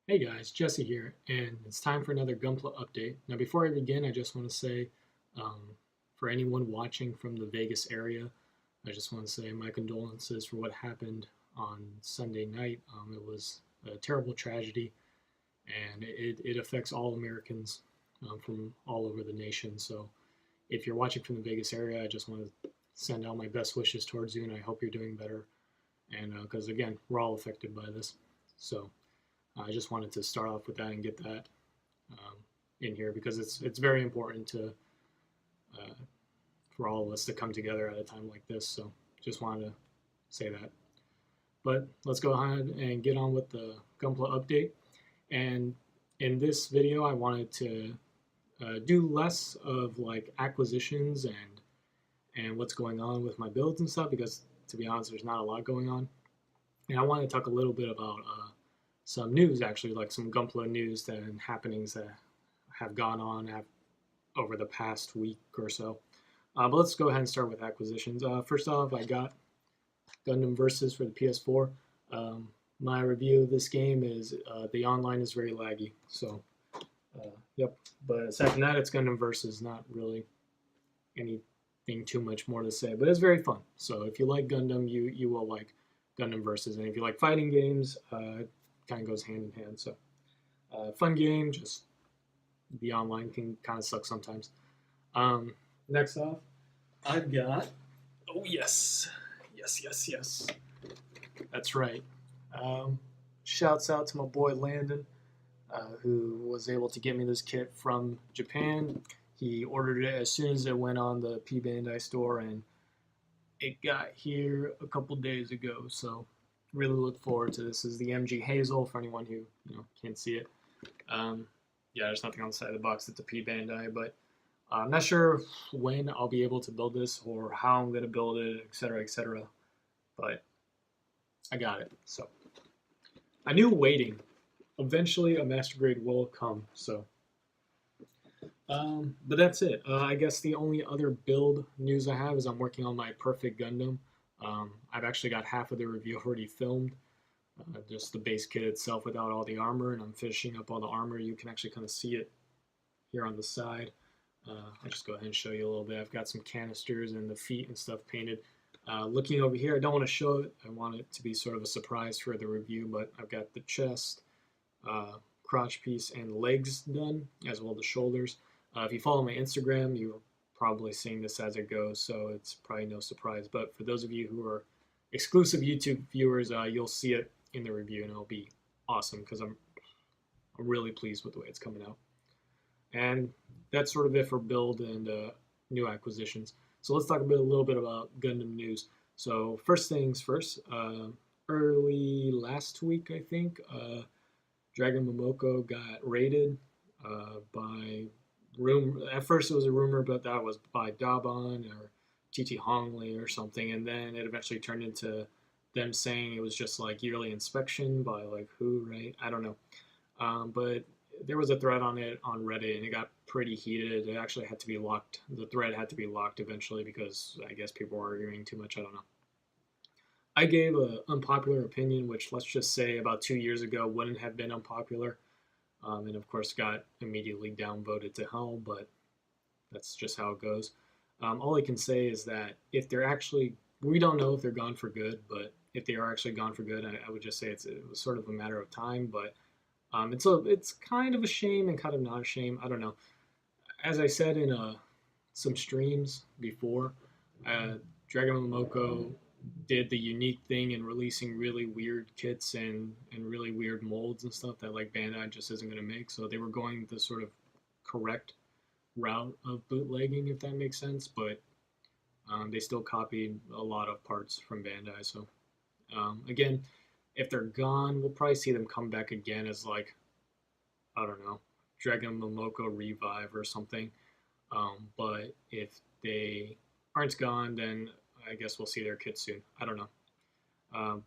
Hey guys, Jesse here, and it's time for another Gunpla update. Now, before I begin, I just want to say, um, for anyone watching from the Vegas area, I just want to say my condolences for what happened on Sunday night. It was a terrible tragedy, and it affects all Americans from all over the nation. So, if you're watching from the Vegas area, I just want to send out my best wishes towards you, and I hope you're doing better. And because again, we're all affected by this. So. I just wanted to start off with that and get that um, in here because it's very important to uh, for all of us to come together at a time like this. So just wanted to say that. But let's go ahead and get on with the Gunpla update. And in this video, I wanted to do less of like acquisitions and what's going on with my builds and stuff because to be honest, there's not a lot going on. And I want to talk a little bit about some news, actually, like some Gunpla news and happenings that have gone on over the past week or so. But let's go ahead and start with acquisitions. First off, I got Gundam Versus for the PS4. My review of this game is the online is very laggy. So, yep. But aside from that, it's Gundam Versus, not really anything too much more to say. But it's very fun. So if you like Gundam, you will like Gundam Versus. And if you like fighting games, kind of goes hand in hand. So, fun game, just the online can kind of suck sometimes. Next off, I've got. Oh, yes. Yes, yes, yes. That's right. Shouts out to my boy Landon, who was able to get me this kit from Japan. He ordered it as soon as it went on the P Bandai store, and it got here a couple days ago. So really look forward to this. This is the MG Hazel for anyone who can't see it. Yeah, there's nothing on the side of the box. It's a P Bandai, but I'm not sure when I'll be able to build this or how I'm going to build it, etc., etc. But I got it. So I knew waiting. Eventually, a master grade will come. So, but that's it. I guess the only other build news I have is I'm working on my perfect Gundam. I've actually got half of the review already filmed. Just the base kit itself without all the armor, and I'm finishing up all the armor. You can actually kind of see it here on the side. I'll just go ahead and show you a little bit. I've got some canisters and the feet and stuff painted. Looking over here, I don't want to show it. I want it to be sort of a surprise for the review, but I've got the chest, crotch piece, and legs done, as well as the shoulders. If you follow my Instagram, you're probably seeing this as it goes, so it's probably no surprise. But for those of you who are exclusive YouTube viewers, you'll see it in the review, and it'll be awesome because I'm really pleased with the way it's coming out. And that's sort of it for build and new acquisitions. So let's talk a little bit about Gundam news. So first things first, early last week, I think, Dragon Momoko got raided by at first it was a rumor, but that was by Daban or TT Hongley or something, and then it eventually turned into them saying it was just like yearly inspection by like who, right? I don't know. But there was a thread on it on Reddit, and it got pretty heated. It actually had to be locked. The thread had to be locked eventually because I guess people were arguing too much. I don't know. I gave an unpopular opinion, which let's just say about 2 years ago wouldn't have been unpopular, and of course got immediately downvoted to hell. But that's just how it goes. All I can say is that if they're actually, we don't know if they're gone for good, but if they are actually gone for good, I would just say it was sort of a matter of time. But it's kind of a shame and kind of not a shame. I don't know. As I said in some streams before, Dragon Momoko did the unique thing in releasing really weird kits and really weird molds and stuff that like Bandai just isn't going to make. So they were going the sort of correct route of bootlegging, if that makes sense. But they still copied a lot of parts from Bandai. So again, if they're gone, we'll probably see them come back again as like, I don't know, Dragon Momoko Revive or something. But if they aren't gone, then I guess we'll see their kit soon. I don't know. Um,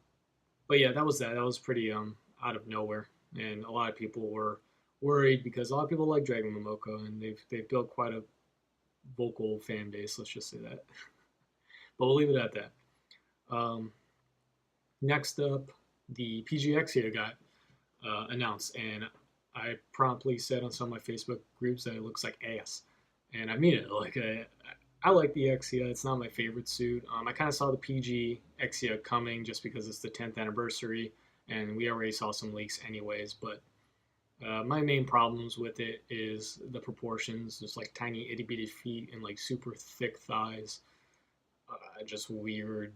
but yeah, that was that. That was pretty out of nowhere, and a lot of people were worried because a lot of people like Dragon Momoko, and they've built quite a vocal fan base. Let's just say that. But we'll leave it at that. Next up, the PGX here got announced, and I promptly said on some of my Facebook groups that it looks like ass, and I mean it. Like I like the Exia. It's not my favorite suit. I kind of saw the PG Exia coming just because it's the 10th anniversary, and we already saw some leaks anyways. But my main problems with it is the proportions. There's like tiny itty bitty feet and like super thick thighs. Just weird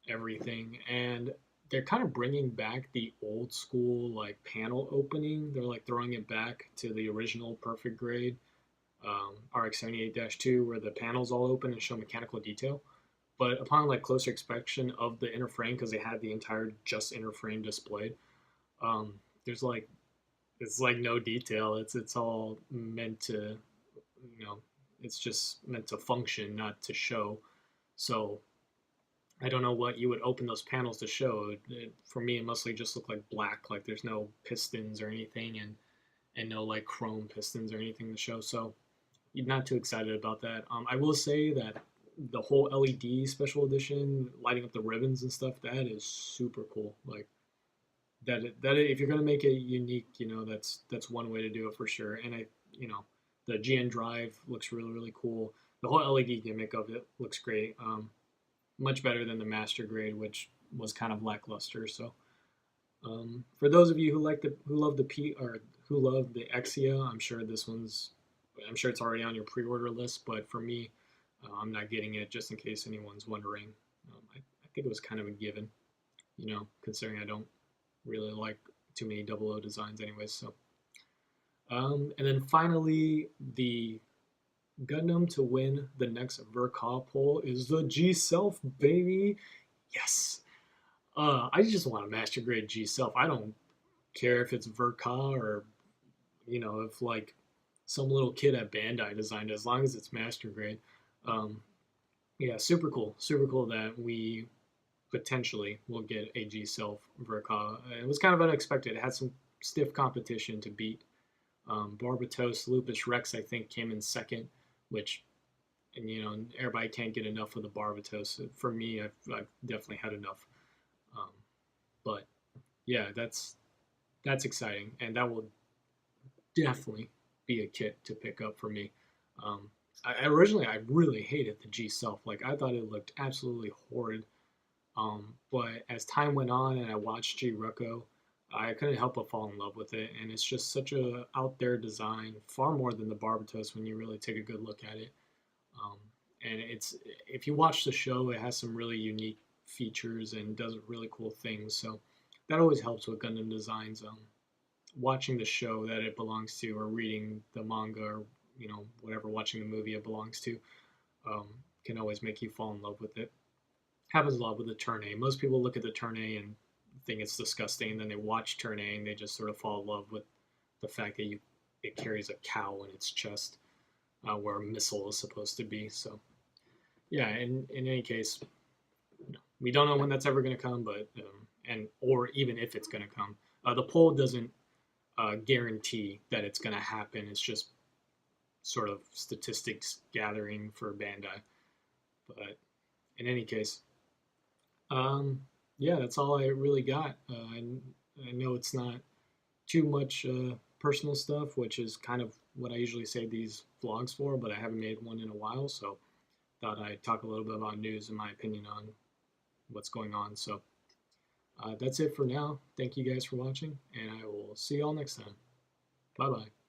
everything. And they're kind of bringing back the old school like panel opening. They're like throwing it back to the original perfect grade RX-78-2 where the panels all open and show mechanical detail. But upon like closer inspection of the inner frame, because they had the entire just inner frame displayed, there's like it's like no detail. It's all meant to, you know, it's just meant to function, not to show. So I don't know what you would open those panels to show. For me, it mostly just looked like black, like there's no pistons or anything, and no like chrome pistons or anything to show. So you're not too excited about that. I will say that the whole LED special edition, lighting up the ribbons and stuff, that is super cool. Like that if you're gonna make it unique, that's one way to do it for sure. And the GN drive looks really really cool. The whole LED gimmick of it looks great. Much better than the master grade, which was kind of lackluster. So for those of you who love the P or who love the Exia, I'm sure it's already on your pre-order list. But for me, I'm not getting it just in case anyone's wondering. I think it was kind of a given, considering I don't really like too many double O designs anyways. So and then finally, the Gundam to win the next Verkaw poll is the G Self, baby. Yes. I just want a master grade G Self. I don't care if it's Verkaw or if like some little kid at Bandai designed it, as long as it's master grade. Um, yeah, super cool that we potentially will get a G Self Verkaw. It was kind of unexpected. It had some stiff competition to beat. Barbatos, Lupus Rex, I think, came in second, which, and everybody can't get enough of the Barbatos. For me, I've definitely had enough. Um, but yeah, that's exciting, and that will definitely be a kit to pick up for me. Originally I really hated the G Self. Like I thought it looked absolutely horrid. But as time went on and I watched G Rucko, I couldn't help but fall in love with it, and it's just such a out there design, far more than the Barbatos when you really take a good look at it. Um, and it's if you watch the show, it has some really unique features and does really cool things. So that always helps with Gundam designs. Watching the show that it belongs to, or reading the manga, or whatever, watching the movie it belongs to, um, can always make you fall in love with it. Happens a lot with the Turn A. Most people look at the Turn A and think it's disgusting, and then they watch Turn A and they just sort of fall in love with the fact that it carries a cow in its chest, where a missile is supposed to be. So yeah, in any case, we don't know when that's ever going to come, but or even if it's going to come. The poll doesn't guarantee that it's going to happen. It's just sort of statistics gathering for Bandai. But in any case, yeah, that's all I really got. I know it's not too much personal stuff, which is kind of what I usually save these vlogs for, but I haven't made one in a while, so thought I'd talk a little bit about news and my opinion on what's going on. So that's it for now. Thank you guys for watching, and I will see y'all next time. Bye bye.